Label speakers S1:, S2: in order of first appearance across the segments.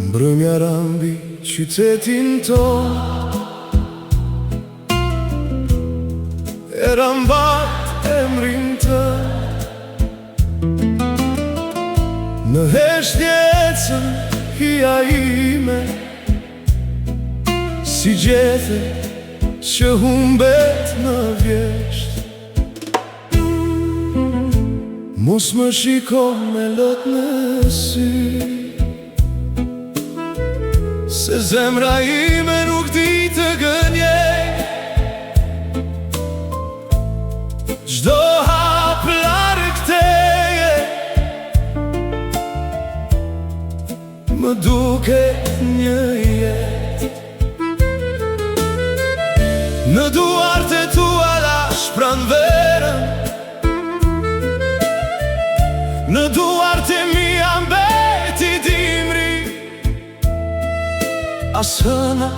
S1: Mbrëmja rambi qytetin ton, e rambat emrin të. Në heshtjecën hija ime, si gjethe që humbet në vjesht. Mos më shiko me lot në sy, se zemra ime nuk di të gënjej. Çdo hap larg teje më duket një jetë. Në duart e tua lash pranverën, në duart e mia mbeti dimri. As hëna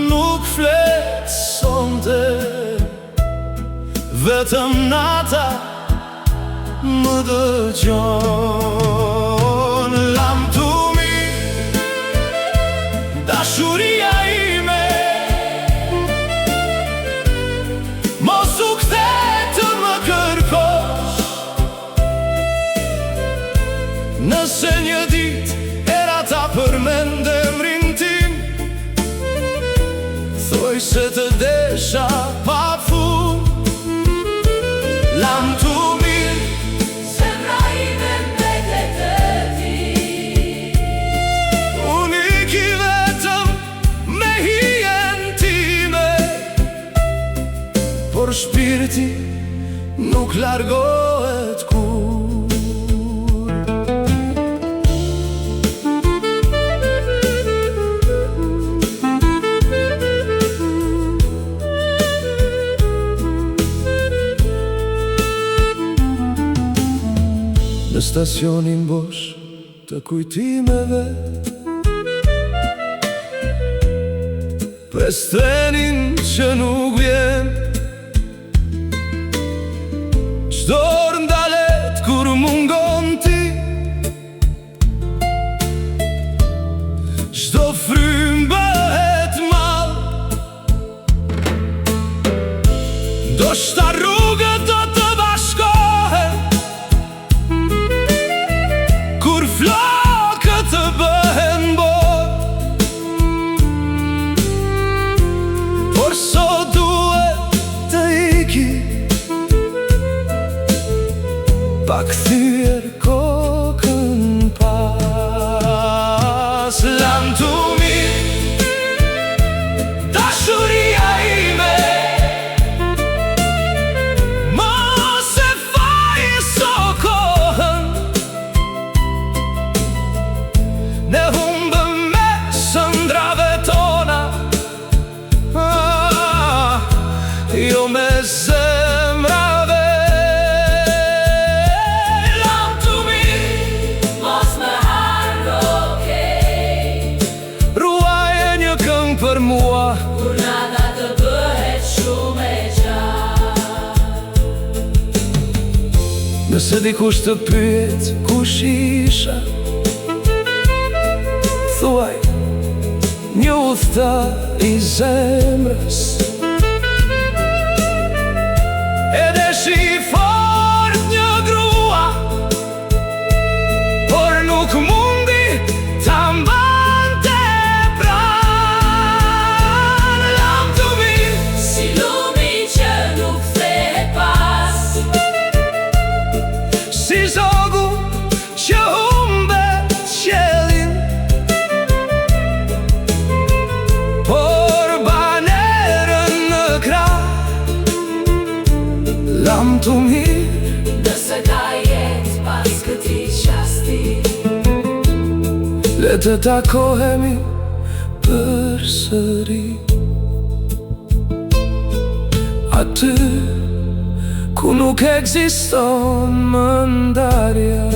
S1: nuk flet sonte, vetëm nata më dëgjon. Lam tu mi, dashuria ime, mos u kthe të më kërkosh. Nëse një dit era ta përmend emrin tim, thuaj se të desha pa fund. Lam tu mirë,
S2: zemra ime mbetet të ti.
S1: unë iki vetëm me hijen time, por shpirti nuk largohet kur. Në stacionin bosh të kujtimeve, pres trenin që nuk vjen. Çdo orë ndalet kur mungon ti, çdo frym bëhet mall. Ndoshta rrugët do të bashkohen, kur flokët të bëhen bot. Por sot duhet të iki, pa kthyer kokën pas. Lam tu mirë, dashuria ime, mos e faje so kohën. Ne humbëm me sëndrave tona, jo me zemrave.
S2: Lam tu mirë, mos më harro, okej.
S1: Ruaje një këngë për mua,
S2: Kur nata të bëhet shumë e gjatë.
S1: nëse dikush të pyet kush isha, thuaj një udhëtar i zemrës. E deshi fort një grua, por nuk mundi ta mbante pranë. Lam tu mirë,
S2: Si lumi që nuk kthehet pas,
S1: si zogu që humbet qelin, por banerën në krah. Lam tu mirë,
S2: nëse ka jetë pas këtij qasti.
S1: le të takohemi përsëri, aty ku nuk ekziston më ndarja.